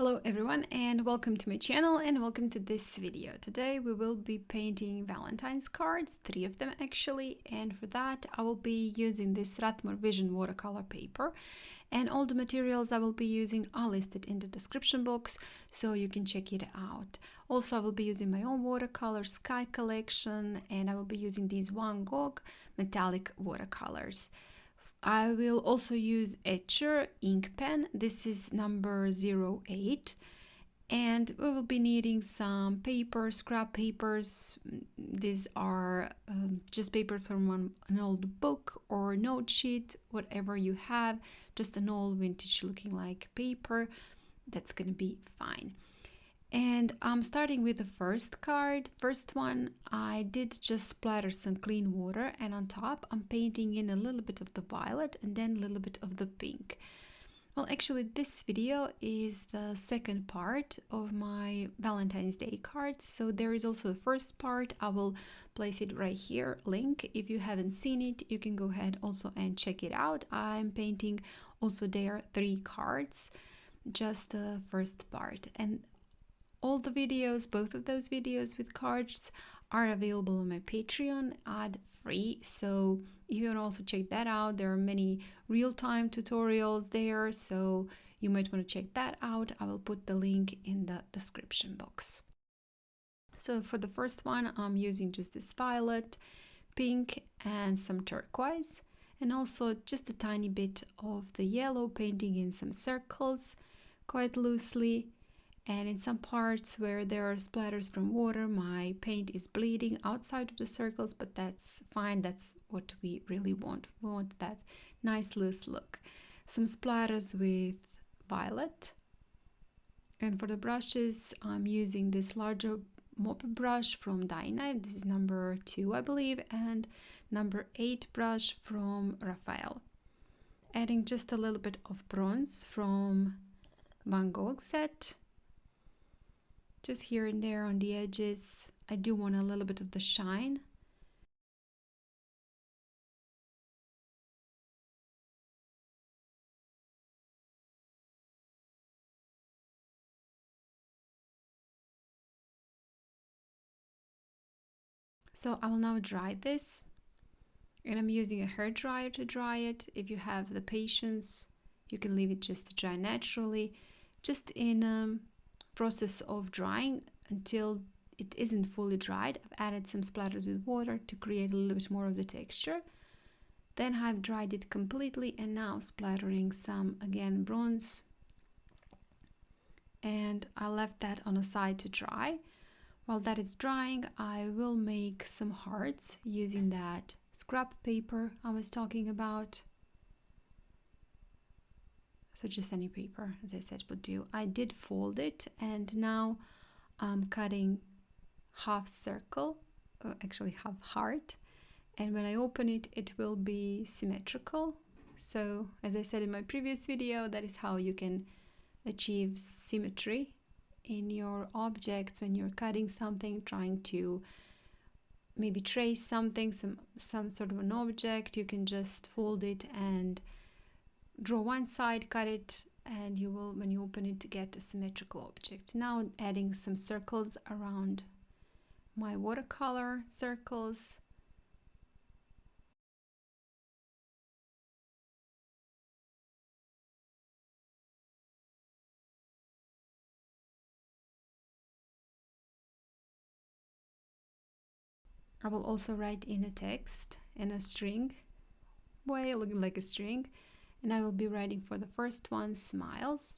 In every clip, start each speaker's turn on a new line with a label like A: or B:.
A: Hello everyone and welcome to my channel and welcome to this video. Today we will be painting Valentine's cards, 3 of them actually, and for that I will be using this Strathmore Vision watercolor paper, and all the materials I will be using are listed in the description box so you can check it out. Also I will be using my own watercolor sky collection, and I will be using these Gogh metallic watercolors. I will also use Etchr ink pen. This is number 08, and we will be needing some paper, scrap papers. These are just paper from an old book or note sheet, whatever you have, just an old vintage looking like paper. That's gonna be fine. And I'm starting with the first card. First one, I did just splatter some clean water, and on top I'm painting in a little bit of the violet and then a little bit of the pink. Well, actually this video is the second part of my Valentine's Day cards, so there is also the first part. I will place it right here, link. If you haven't seen it, you can go ahead also and check it out. I'm painting also there 3 cards, just the first part. And all the videos, both of those videos with cards, are available on my Patreon ad-free, so you can also check that out. There are many real-time tutorials there, so you might want to check that out. I will put the link in the description box. So for the first one, I'm using just this violet, pink, and some turquoise, and also just a tiny bit of the yellow, painting in some circles quite loosely. And in some parts where there are splatters from water, my paint is bleeding outside of the circles, but that's fine. That's what we really want. We want that nice loose look. Some splatters with violet. And for the brushes, I'm using this larger mop brush from Dainayw. This is number 2, I believe, and number 8 brush from Raphael. Adding just a little bit of bronze from Van Gogh set. Just here and there on the edges. I do want a little bit of the shine. So I will now dry this, and I'm using a hair dryer to dry it. If you have the patience, you can leave it just to dry naturally, just in process of drying until it isn't fully dried. I've added some splatters with water to create a little bit more of the texture. Then I've dried it completely, and now splattering some again bronze, and I left that on a side to dry. While that is drying, I will make some hearts using that scrap paper I was talking about. So just any paper, as I said, would do. I did fold it, and now I'm cutting half circle, actually half heart, and when I open it, it will be symmetrical. So as I said in my previous video, that is how you can achieve symmetry in your objects when you're cutting something, trying to maybe trace something, some sort of an object. You can just fold it and draw one side, cut it, and you will, when you open it, get a symmetrical object. Now adding some circles around my watercolor circles. I will also write in a text in a string way, looking like a string, and I will be writing for the first one, smiles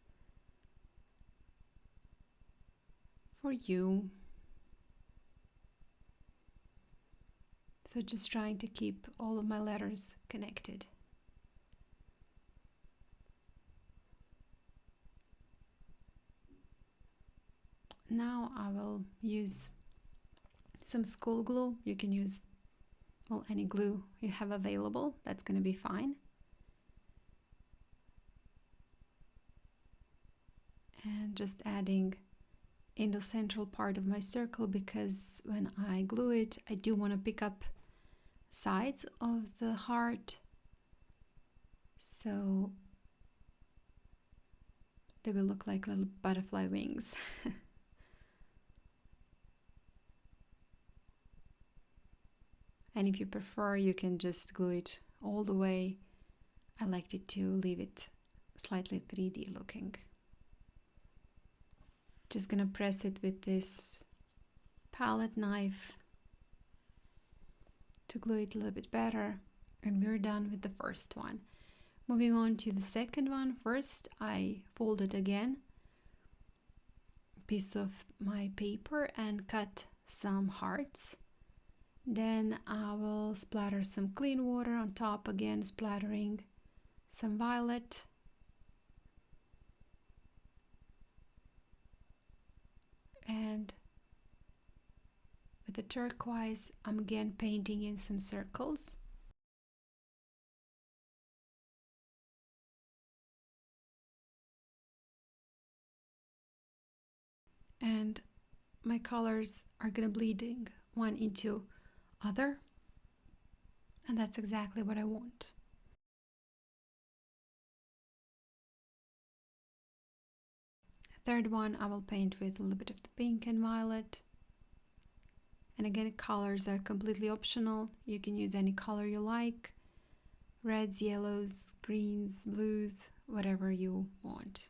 A: for you. So just trying to keep all of my letters connected. Now I will use some school glue. You can use, well, any glue you have available. That's going to be fine. And just adding in the central part of my circle, because when I glue it, I do want to pick up sides of the heart. So They will look like little butterfly wings. And if you prefer, you can just glue it all the way. I liked it to leave it slightly 3D looking. Just gonna press it with this palette knife to glue it a little bit better, and we're done with the first one. Moving on to the second one. First, I folded again a piece of my paper and cut some hearts. Then I will splatter some clean water on top, again splattering some violet. And with the turquoise, I'm again painting in some circles. And my colors are gonna bleeding one into other, and that's exactly what I want. Third one, I will paint with a little bit of the pink and violet. And again, colors are completely optional. You can use any color you like. Reds, yellows, greens, blues, whatever you want.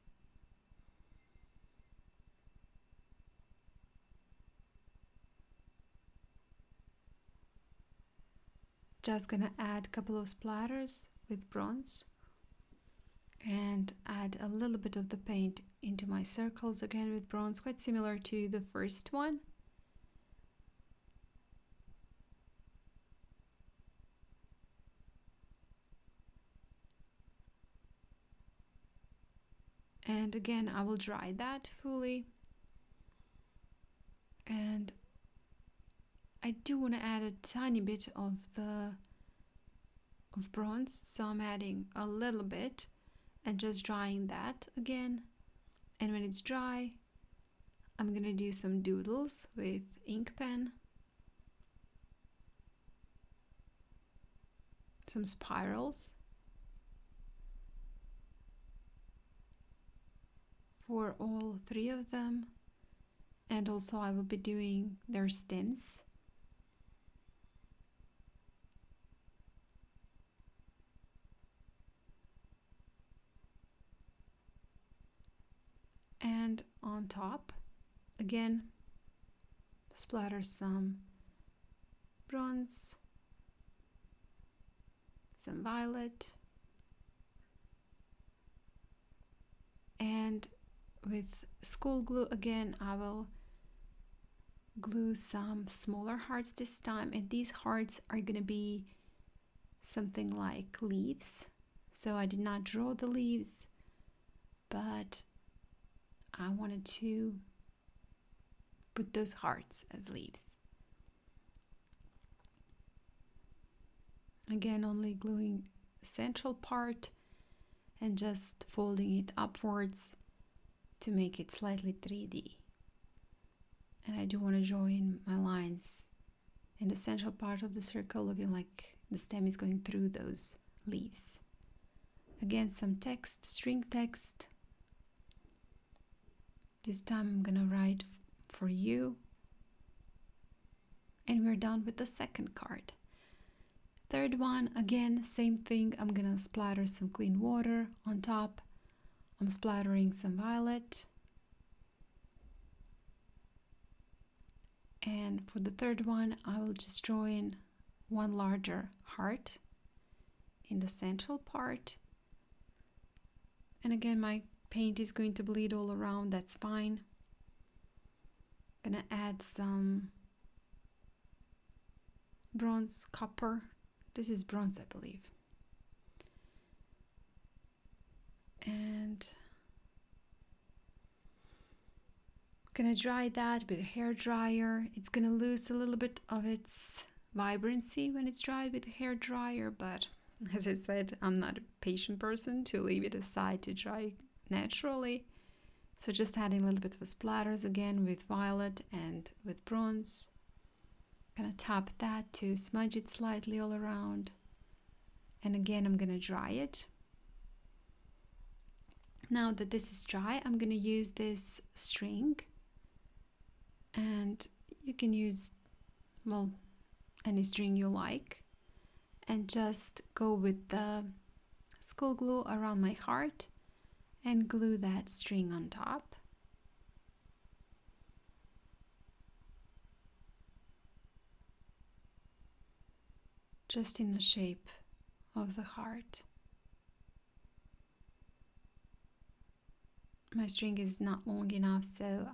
A: Just gonna add a couple of splatters with bronze and add a little bit of the paint into my circles again with bronze, quite similar to the first one. And again, I will dry that fully. And I do want to add a tiny bit of bronze, so I'm adding a little bit and just drying that again. And when it's dry, I'm gonna do some doodles with ink pen, some spirals for all three of them, and also I will be doing their stems. And on top, again, splatter some bronze, some violet, and with school glue again, I will glue some smaller hearts this time, and these hearts are gonna be something like leaves. So I did not draw the leaves, but I wanted to put those hearts as leaves. Again, only gluing the central part and just folding it upwards to make it slightly 3D. And I do want to draw in my lines in the central part of the circle, looking like the stem is going through those leaves. Again, some text, string text. This time I'm gonna write for you. And we're done with the second card. Third one, again, same thing. I'm gonna splatter some clean water on top. I'm splattering some violet. And for the third one, I will just draw in one larger heart in the central part. And again, my paint is going to bleed all around, that's fine. Gonna add some bronze, copper. This is bronze, I believe. And gonna dry that with a hair dryer. It's gonna lose a little bit of its vibrancy when it's dried with a hair dryer, but as I said, I'm not a patient person to leave it aside to dry naturally. So just adding a little bit of splatters again with violet and with bronze. Gonna tap that to smudge it slightly all around. And again, I'm gonna dry it. Now that this is dry, I'm going to use this string, and you can use, well, any string you like, and just go with the school glue around my heart and glue that string on top. Just in the shape of the heart. My string is not long enough, so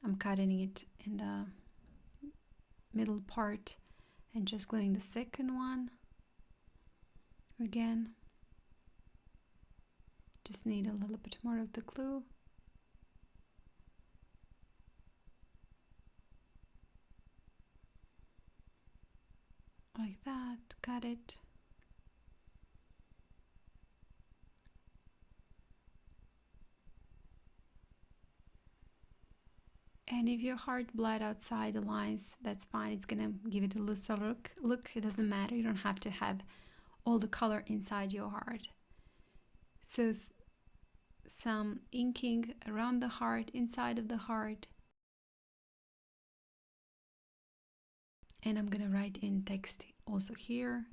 A: I'm cutting it in the middle part and just gluing the second one again. Just need a little bit more of the glue. Like that, got it. And if your heart bled outside the lines, that's fine. It's gonna give it a looser look. It doesn't matter. You don't have to have all the color inside your heart. So some inking around the heart, inside of the heart. And I'm gonna write in text also here.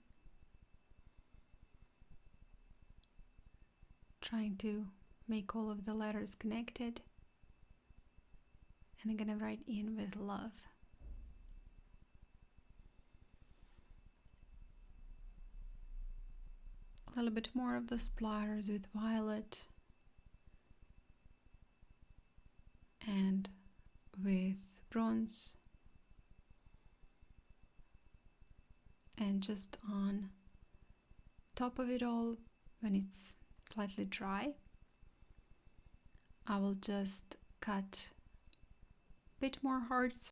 A: Trying to make all of the letters connected. And I'm gonna write in with love. A little bit more of the splatters with violet and with bronze, and just on top of it all, when it's slightly dry, I will just cut a bit more hearts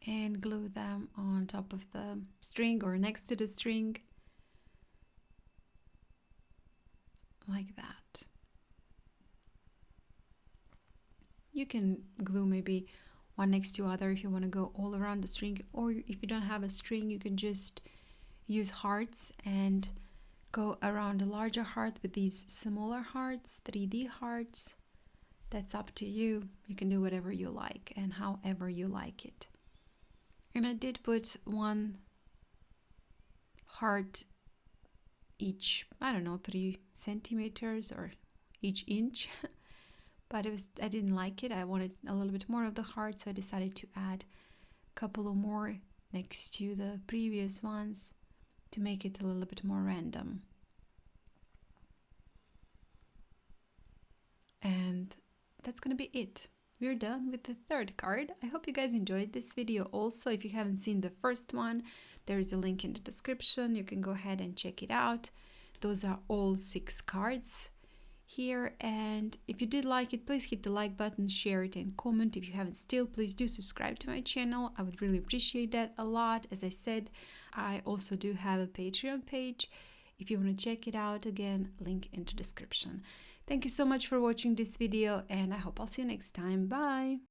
A: and glue them on top of the string or next to the string, like that. You can glue maybe one next to other if you want to go all around the string, or if you don't have a string, you can just use hearts and go around a larger heart with these smaller hearts, 3D hearts. That's up to you. You can do whatever you like and however you like it. And I did put one heart each, I don't know, 3 centimeters or each inch. But I didn't like it. I wanted a little bit more of the heart, so I decided to add a couple of more next to the previous ones to make it a little bit more random. And that's gonna be it. We're done with the third card. I hope you guys enjoyed this video also. If you haven't seen the first one, there is a link in the description. You can go ahead and check it out. Those are all 6 cards here, and if you did like it, please hit the like button, share it, and comment. If you haven't still, please do subscribe to my channel. I would really appreciate that a lot. As I said, I also do have a Patreon page. If you want to check it out, again, link in the description. Thank you so much for watching this video, and I hope I'll see you next time. Bye!